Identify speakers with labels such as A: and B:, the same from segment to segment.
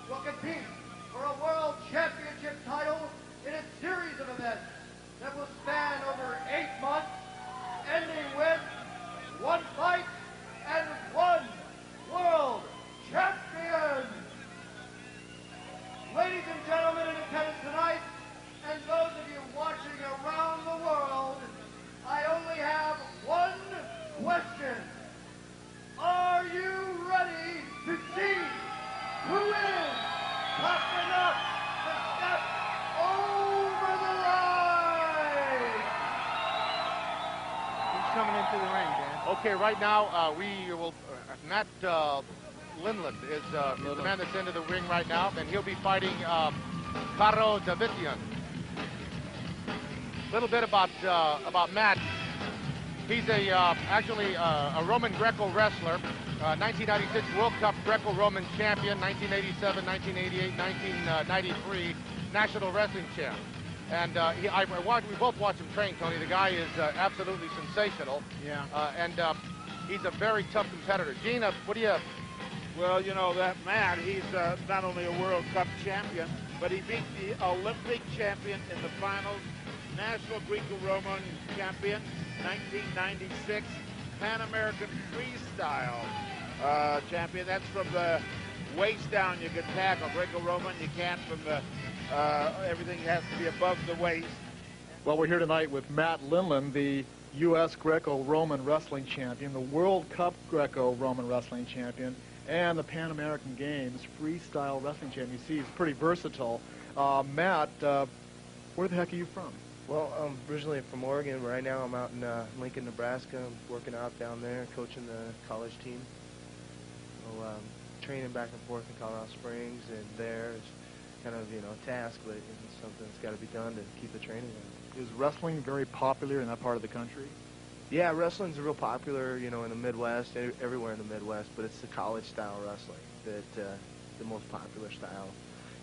A: will compete for a World Championship title in a series of events that will span over 8 months, ending with 1 fight and 1 World Champion. Ladies and gentlemen in attendance tonight, and those of you watching around the world, I only have one question. Are you ready to see who is tough enough to step over the line?
B: Who's coming into the ring, Dan?
C: Okay, right now we will. Matt Lindland is the man that's into the ring right now, and he'll be fighting Karo Davtyan. A little bit about Matt. He's actually a Roman Greco wrestler, 1996 World Cup Greco-Roman champion, 1987, 1988, 1993 National Wrestling champ. And we both watched him train, Tony. The guy is absolutely sensational.
B: Yeah.
C: And he's a very tough competitor. Gene, what do you...
D: Well, you know, that Matt, he's not only a World Cup champion, but he beat the Olympic champion in the finals, National Greco-Roman champion, 1996, Pan American Freestyle champion. That's from the waist down you can tackle. Greco-Roman, you can't from the, everything has to be above the waist.
E: Well, we're here tonight with Matt Lindland, the U.S. Greco-Roman wrestling champion, the World Cup Greco-Roman wrestling champion, and the Pan American Games freestyle wrestling champion. You see, he's pretty versatile. Matt, where the heck are you from?
F: Well, I'm originally from Oregon. Right now I'm out in Lincoln, Nebraska. I'm working out down there, coaching the college team. So, training back and forth in Colorado Springs, and there is kind of, you know, a task, but it's something that's got to be done to keep the training up.
E: Is wrestling very popular in that part of the country?
F: Yeah, wrestling's real popular, you know, in the Midwest, everywhere in the Midwest, but it's the college-style wrestling that the most popular style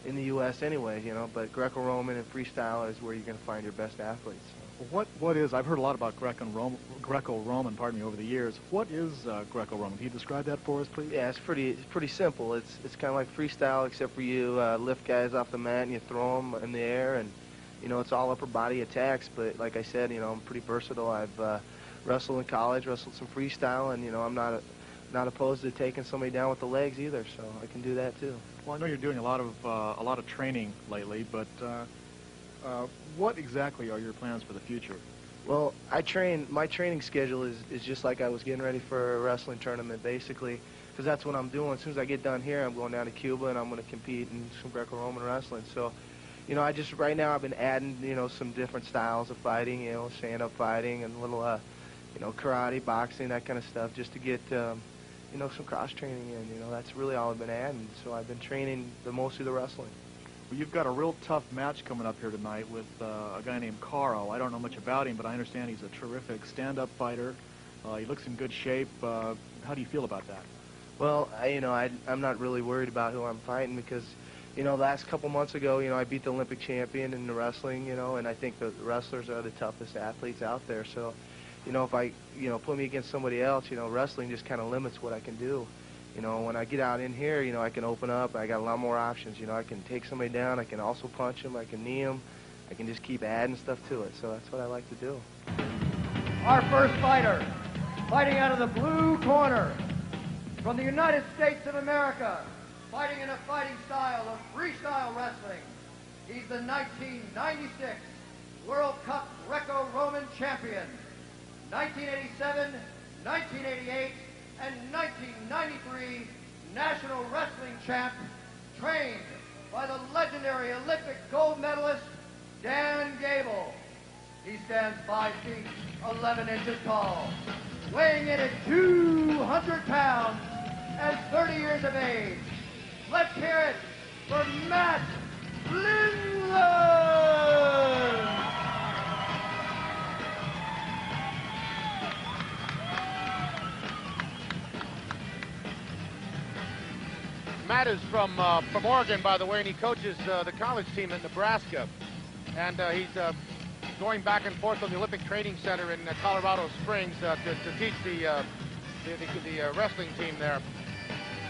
F: in the U.S. anyway, you know, but Greco-Roman and freestyle is where you're going to find your best athletes.
E: Well, what is, I've heard a lot about Greco-Roman, pardon me, over the years. What is Greco-Roman? Can you describe that for us, please?
F: Yeah, it's pretty simple. It's kind of like freestyle, except for you lift guys off the mat and you throw them in the air, and, you know, it's all upper body attacks, but like I said, you know, I'm pretty versatile. I've wrestled in college, wrestled some freestyle, and, you know, I'm not opposed to taking somebody down with the legs either, so I can do that too.
E: Well, I know you're doing a lot of training lately, but what exactly are your plans for the future?
F: Well, my training schedule is just like I was getting ready for a wrestling tournament, basically, because that's what I'm doing. As soon as I get done here, I'm going down to Cuba, and I'm going to compete in some Greco-Roman wrestling. So, you know, right now I've been adding, you know, some different styles of fighting, you know, stand-up fighting and little, you know, karate, boxing, that kind of stuff, just to get, you know, some cross-training in. You know, that's really all I've been adding. So I've been training mostly the wrestling.
E: Well, you've got a real tough match coming up here tonight with a guy named Karo. I don't know much about him, but I understand he's a terrific stand-up fighter. He looks in good shape. How do you feel about that?
F: Well, you know, I'm not really worried about who I'm fighting because, you know, last couple months ago, you know, I beat the Olympic champion in the wrestling, you know, and I think the wrestlers are the toughest athletes out there. So, you know, if I, you know, put me against somebody else, you know, wrestling just kind of limits what I can do. You know, when I get out in here, you know, I can open up. I got a lot more options. You know, I can take somebody down. I can also punch them. I can knee them. I can just keep adding stuff to it. So that's what I like to do.
A: Our first fighter, fighting out of the blue corner, from the United States of America, fighting in a fighting style of freestyle wrestling. He's the 1996 World Cup Greco-Roman champion, 1987, 1988, and 1993 National Wrestling champ, trained by the legendary Olympic gold medalist, Dan Gable. He stands 5 feet, 11 inches tall, weighing in at 200 pounds and 30 years of age. Let's hear it for Matt Lindland!
C: Matt is from Oregon, by the way, and he coaches the college team in Nebraska. And he's going back and forth from the Olympic Training Center in Colorado Springs to teach the wrestling team there.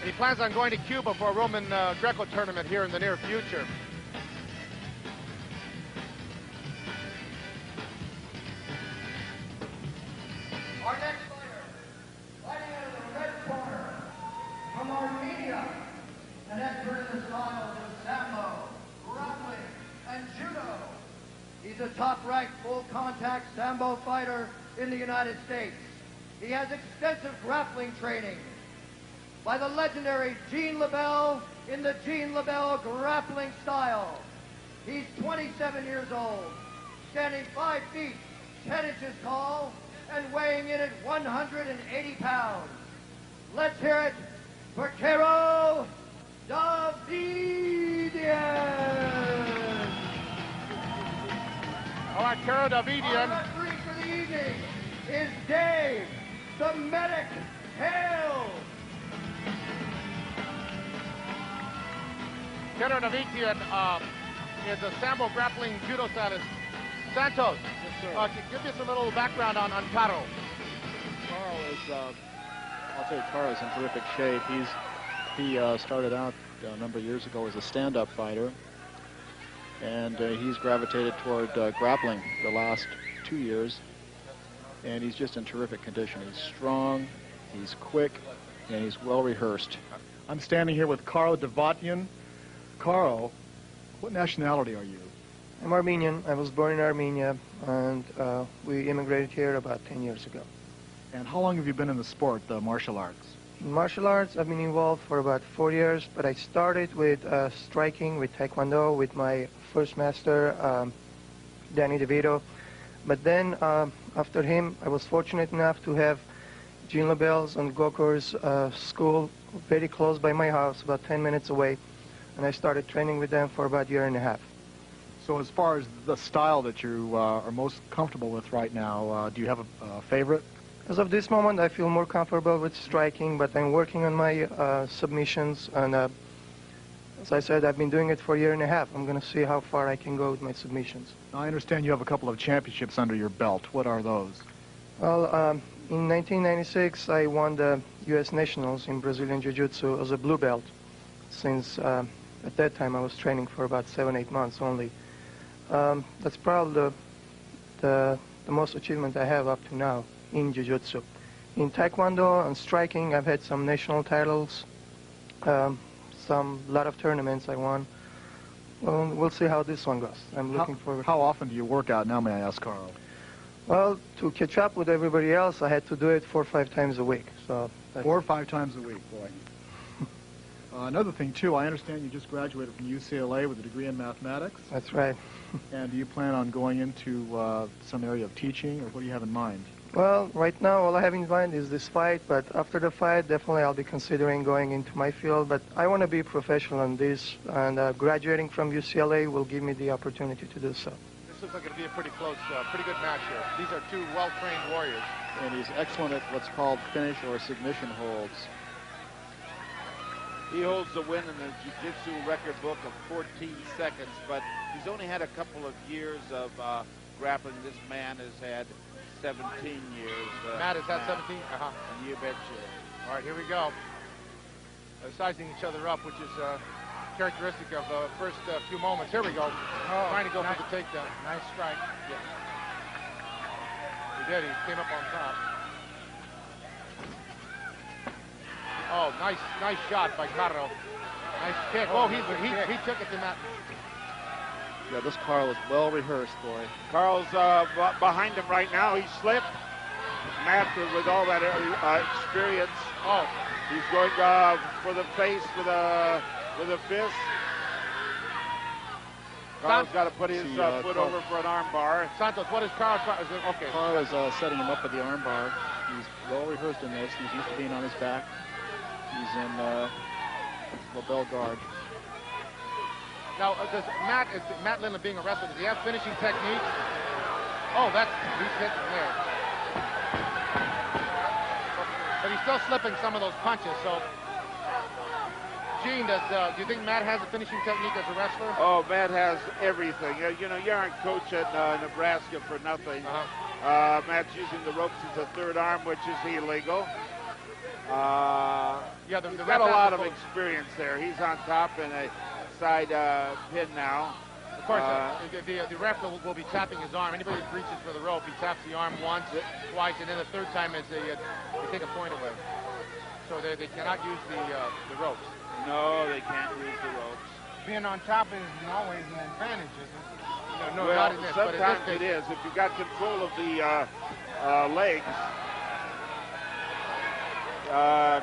C: And he plans on going to Cuba for a Roman Greco tournament here in the near future.
A: Our next fighter, fighting out of the red corner, from Armenia, an expert in the styles of sambo, grappling, and judo. He's a top-ranked full-contact sambo fighter in the United States. He has extensive grappling training by the legendary Gene LeBell in the Gene LeBell grappling style. He's 27 years old, standing 5 feet, 10 inches tall, and weighing in at 180 pounds. Let's hear it for Karo Davtyan.
C: All right, Karo Davtyan.
A: Our referee for the evening is Dave, the Medic Hale.
C: Karo Davtyan is a sambo grappling judo stylist. Santos, give us a little background on Karo.
B: Carl is, I'll tell you, Carl is in terrific shape. He started out a number of years ago as a stand-up fighter, and he's gravitated toward grappling the last 2 years, and he's just in terrific condition. He's strong, he's quick, and he's well rehearsed.
E: I'm standing here with Karo Davtyan. Karo, what nationality are you?
F: I'm Armenian. I was born in Armenia, and we immigrated here about 10 years ago.
E: And how long have you been in the sport, the martial arts?
F: In martial arts, I've been involved for about 4 years, but I started with striking, with Taekwondo, with my first master, Danny DeVito. But then, after him, I was fortunate enough to have Gene LeBell's and Gokor's school very close by my house, about 10 minutes away, and I started training with them for about 1.5 years.
E: So as far as the style that you are most comfortable with right now, do you have a favorite?
F: As of this moment, I feel more comfortable with striking, but I'm working on my submissions, and as I said, I've been doing it for 1.5 years. I'm going to see how far I can go with my submissions.
E: Now, I understand you have a couple of championships under your belt. What are those?
F: Well, in 1996, I won the U.S. Nationals in Brazilian Jiu-Jitsu as a blue belt. Since at that time I was training for about 7-8 months only. That's probably the most achievement I have up to now in Jiu-Jitsu. In Taekwondo and striking, I've had some national titles, lot of tournaments I won. Well, we'll see how this one goes. I'm looking forward.
E: How often do you work out now, may I ask, Carl?
F: Well, to catch up with everybody else, I had to do it 4 or 5 times a week. So
E: 4 or 5 times a week, boy. Another thing, too, I understand you just graduated from UCLA with a degree in mathematics.
F: That's right.
E: And do you plan on going into some area of teaching, or what do you have in mind?
F: Well, right now, all I have in mind is this fight, but after the fight, definitely I'll be considering going into my field. But I want to be professional in this, and graduating from UCLA will give me the opportunity to do so.
C: This looks like it'll be a pretty close, pretty good match here. These are two well-trained warriors.
B: And he's excellent at what's called finish or submission holds.
D: He holds the win in the Jiu-Jitsu record book of 14 seconds, but he's only had a couple of years of grappling. This man has had 17 years.
C: Matt has had 17? Uh-huh.
D: And you betcha.
C: All right, here we go. Sizing each other up, which is characteristic of the first few moments. Here we go. Trying to go for the takedown.
B: Nice strike.
C: Yeah. He did. He came up on top. Oh, nice shot by Karo. Nice kick. Oh, he took it to Matt.
B: Yeah, this Carl is well rehearsed, boy.
D: Carl's behind him right now. He slipped. Matt, with all that experience, he's going for the face with a fist. Carl's got to put his foot over for an arm bar.
C: Santos, what is Carl? Okay.
B: Carl is setting him up with the arm bar. He's well rehearsed in this. He's used to being on his back. He's in LeBell guard.
C: Now, does Matt Lindland, being a wrestler, does he have finishing technique? Oh, he's hitting there. But he's still slipping some of those punches, so. Gene, do you think Matt has a finishing technique as a wrestler?
D: Oh, Matt has everything. You know, you aren't coach at Nebraska for nothing. Matt's using the ropes as a third arm, which is illegal.
C: Yeah,
D: he's
C: the
D: got a
C: ref
D: lot
C: has
D: of
C: to vote.
D: experience there. He's on top in a side pin now.
C: Of course, the ref will be tapping his arm. Anybody that reaches for the rope, he taps the arm once, twice, and then the third time is they take a point away. So they cannot use the ropes.
D: No, they can't use the ropes.
G: Being on top isn't always an advantage, is it?
C: No,
D: well,
C: not in this, but in this
D: sometimes
C: case,
D: it is. If you got control of the legs.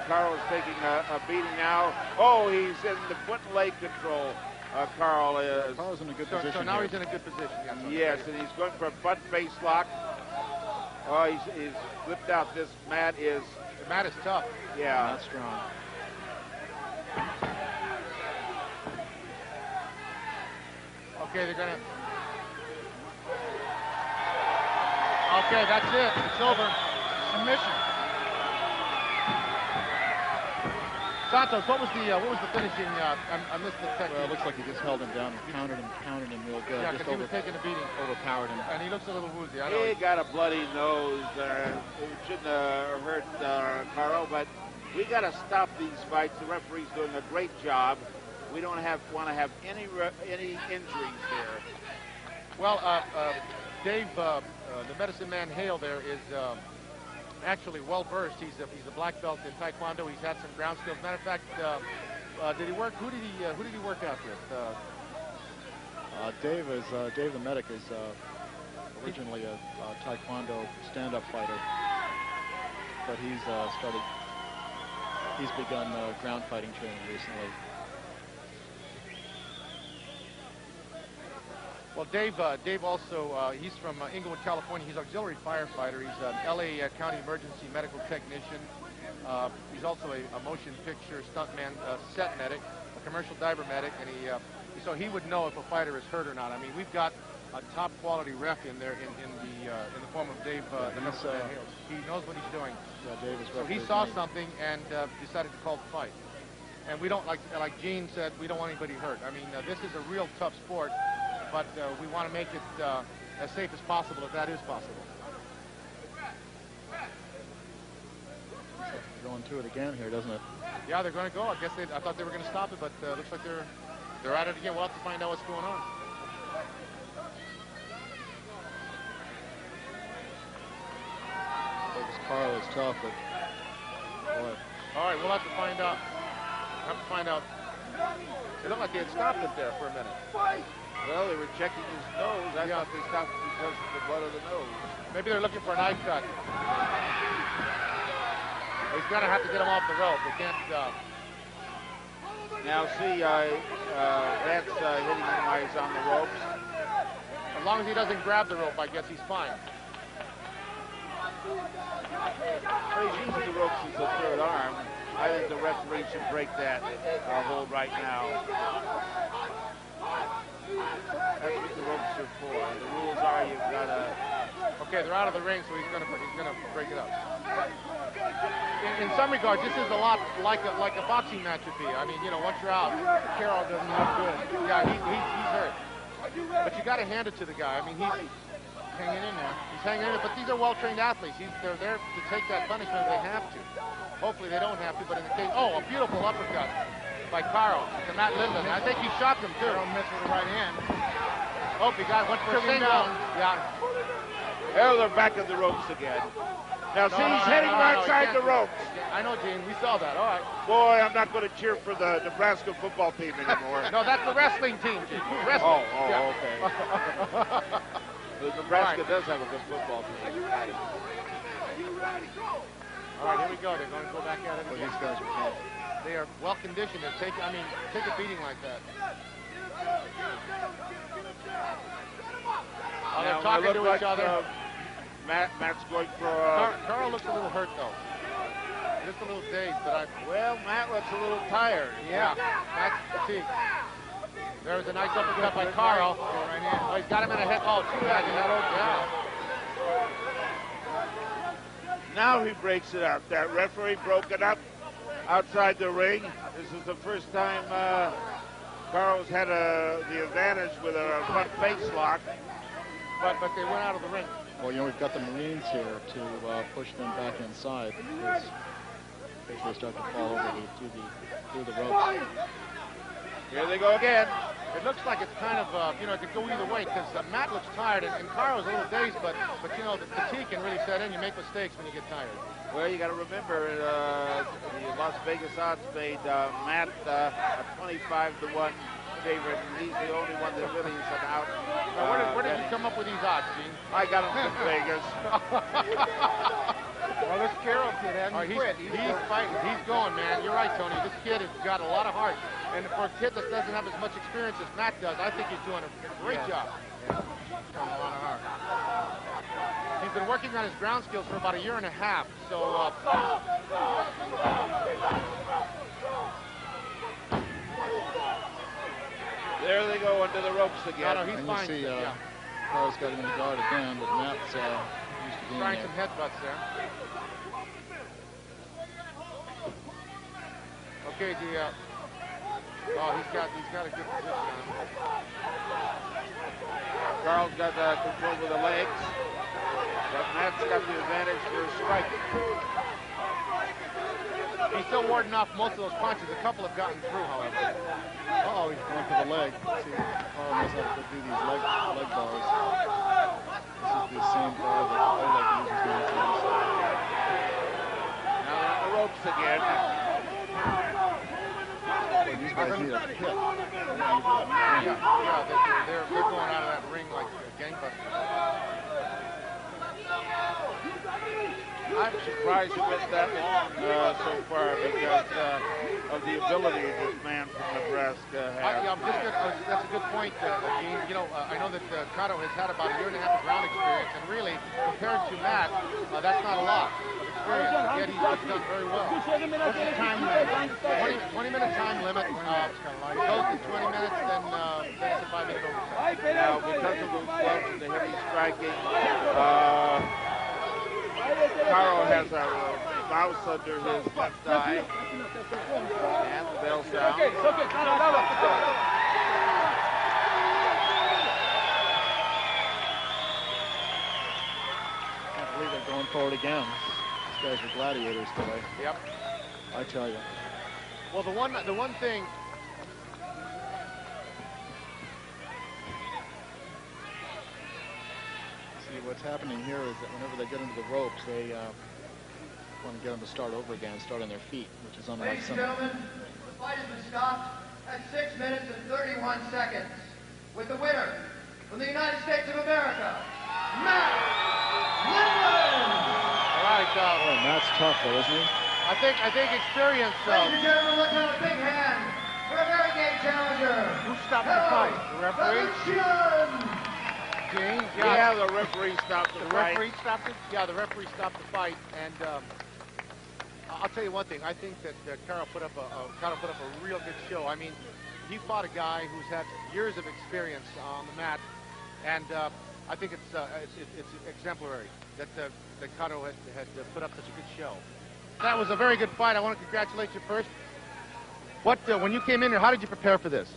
D: Carl is taking a beating now. Oh, he's in the foot and leg control. Carl is.
B: Carl's in a good position.
C: So now
B: here.
C: he's in a good position.
D: Yes, and he's going for a butt face lock. Oh, he's flipped out. This mat is.
C: The mat is tough.
D: Yeah.
B: Not strong.
C: Okay, they're gonna. Okay, that's it. It's over.
G: Submission.
C: Santos, what was the finishing? I missed the technique.
B: Well, it looks like he just held him down and pounded him real good.
C: Yeah,
B: just
C: because he was taking a beating.
B: overpowered him.
C: And he looks a little woozy. I know.
D: He got a bloody nose. It shouldn't have hurt Carl, but we got to stop these fights. The referee's doing a great job. We don't want to have any injuries here.
C: Well, Dave, the medicine man Hale there is actually well versed. He's a black belt in Taekwondo. He's had some ground skills. Matter of fact, did he work? Who did he work out with?
B: Dave the medic is originally a Taekwondo stand-up fighter, but he's begun ground fighting training recently.
C: Well, Dave also, he's from Inglewood, California. He's auxiliary firefighter. He's an LA County emergency medical technician. He's also a motion picture stuntman, set medic, a commercial diver medic, and so he would know if a fighter is hurt or not. I mean, we've got a top quality ref in there in the form of Dave, the medicine man Hales. He knows what he's doing.
B: Yeah, Dave is
C: So he saw something and decided to call the fight. And we don't, like Gene said, we don't want anybody hurt. I mean, this is a real tough sport. But we want to make it as safe as possible, if that is possible.
B: Going to it again here, doesn't it?
C: Yeah, they're going to go. I thought they were going to stop it, but looks like they're at it again. We'll have to find out what's going on.
B: Carl is tough, but boy.
C: All right, we'll have to find out. It looked like they had stopped it there for a minute.
D: Well, they were checking his nose. I thought they stopped because of the blood of the nose.
C: Maybe they're looking for an eye cut. He's going to have to get him off the rope. They can't.
D: Now, see, that's hitting him while he's on the ropes.
C: As long as he doesn't grab the rope, I guess he's fine.
D: Well, he's using the ropes as a third arm. I think the referee should break that hold right now. That's what the ropes are for. The rules are you've got to.
C: Okay, they're out of the ring, so he's gonna break it up. In some regards, this is a lot like a boxing match would be. I mean, you know, once you're out,
G: Karo doesn't look good.
C: yeah, he's hurt. But you got to hand it to the guy. I mean, he's
G: Hanging in there.
C: He's hanging in there, but these are well-trained athletes. They're there to take that punishment if they have to. Hopefully they don't have to, but in the case, a beautiful uppercut by Karo to Matt Lindland. I think he shot him too.
G: Karo missed with the right hand.
C: Oh, he went for a single.
G: down.
C: Yeah.
D: Oh, they're back at the ropes again. Now, see, he's heading outside the ropes.
C: I know, Gene. We saw that. All right.
D: Boy, I'm not going to cheer for the Nebraska football team anymore.
C: No, that's the wrestling team, Gene. Wrestling.
D: Okay. Nebraska does have a good football team.
C: All right, here we go. They're going to go back at it again.
B: These guys are tough.
C: They are well conditioned. Take a beating like that. Oh, they're talking to each other.
D: Matt's going for.
C: Karo looks a little hurt though. Just a little dazed, but
D: Well, Matt looks a little tired.
C: yeah, Matt's fatigued. There's a nice uppercut by Karo. Oh, he's got him in a head. Oh, too bad. Yeah.
D: Now he breaks it up. That referee broke it up outside the ring. This is the first time Karo's had the advantage with a front face lock.
C: But they went out of the ring.
B: Well, you know, we've got the Marines here to push them back inside. they start to fall over through the ropes.
D: Here they go again.
C: It looks like it's kind of, you know, it could go either way because Matt looks tired and Karo's a little dazed, but you know, the fatigue can really set in. You make mistakes when you get tired.
D: Well, you got to remember, the Las Vegas odds made Matt a 25-1 favorite. He's the only one that really is an out.
C: Where did you come up with these odds, Gene?
D: I got him from Vegas.
G: Well, this Karo kid hasn't quit.
C: He's fighting. He's going, man. You're right, Tony. This kid has got a lot of heart. And for a kid that doesn't have as much experience as Matt does, I think he's doing a great job.
G: Yeah. Got a lot of heart.
C: He's been working on his ground skills for about 1.5 years. So,
D: there they go under the ropes again.
C: no, he's
B: And
C: fine.
B: you see, Karo's got him in the guard again, but Matt's used to being
C: Trying
B: there.
C: some headbutts there. Okay, he's got a good position on him.
D: Carl's got control with the legs, but Matt's got the advantage for striking.
C: He's still warding off most of those punches. A couple have gotten through, however.
B: Uh-oh, he's going for the leg. See, Karo knows how to do these leg bars. This is the same bar that Oleg uses nowadays.
D: Now on the ropes again.
B: Boy, these guys need a hit.
C: They're going out of that ring like gangbusters.
D: I'm surprised it went that long so far because of the ability this man from Nebraska has.
C: That's a good point, Gene. You know, I know that Karo has had about 1.5 years of ground experience, and really, compared to Matt, that's not a lot of experience, yet he's done very well.
G: What's the time limit?
C: 20-minute time limit. It goes to 20 minutes, then it's a 5-minute overtime.
D: Now, because of those gloves and the heavy striking, Karo has a mouse under his left eye. And the bell's down.
B: Can't believe they're going forward again. These guys are gladiators today.
C: Yep.
B: I tell you.
C: Well, the one thing.
B: See, what's happening here is that whenever they get into the ropes, they want to get them to start over again, start on their feet, which is unlike
A: Ladies
B: some.
A: and gentlemen, the fight has been stopped at 6 minutes and 31 seconds. With the winner from the United States of America, Matt Lindland.
C: All right,
B: Oh, Matt's tough, though, isn't he?
C: I think experience.
A: Ladies and gentlemen, let's have a big hand for a very game challenger.
C: Who stopped the fight? The referee?
A: Davtyan.
C: Gene?
D: Yeah, the referee stopped the fight.
C: referee stopped it? Yeah, the referee stopped the fight, and I'll tell you one thing. I think that Karo put up a real good show. I mean, he fought a guy who's had years of experience on the mat, and I think it's exemplary that Karo had put up such a good show. That was a very good fight. I want to congratulate you first. When you came in here, how did you prepare for this?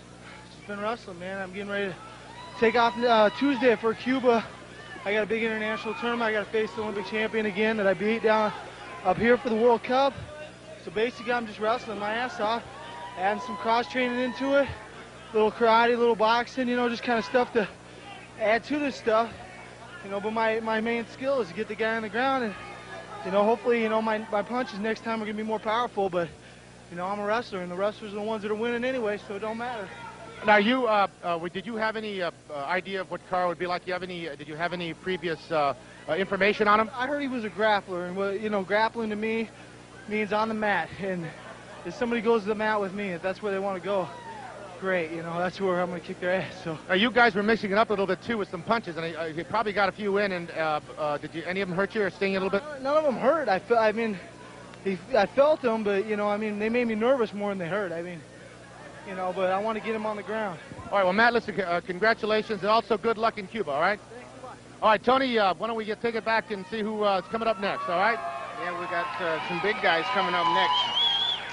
F: Just been wrestling, man. I'm getting ready to take off Tuesday for Cuba. I got a big international tournament. I got to face the Olympic champion again that I beat down up here for the World Cup. So basically, I'm just wrestling my ass off, adding some cross training into it, little karate, little boxing, you know, just kind of stuff to add to this stuff. You know, but my main skill is to get the guy on the ground, and you know, hopefully, you know, my punches next time are gonna be more powerful. But you know, I'm a wrestler, and the wrestlers are the ones that are winning anyway, so it don't matter.
C: Now, did you have any idea of what Karo would be like? Did you have any previous information on him?
F: I heard he was a grappler, and you know, grappling to me means on the mat. And if somebody goes to the mat with me, if that's where they want to go, great. You know, that's where I'm going to kick their ass. So.
C: You guys were mixing it up a little bit too with some punches, and you probably got a few in. And did any of them hurt you or sting you a little bit?
F: None of them hurt. I felt them, but you know, I mean, they made me nervous more than they hurt. I mean. You know, but I want to get him on the ground.
C: All right, well, Matt, listen, congratulations, and also good luck in Cuba, all right?
F: Thanks a lot.
C: All right, Tony, why don't we take it back and see who's coming up next, all right?
G: Yeah, we got some big guys coming up next.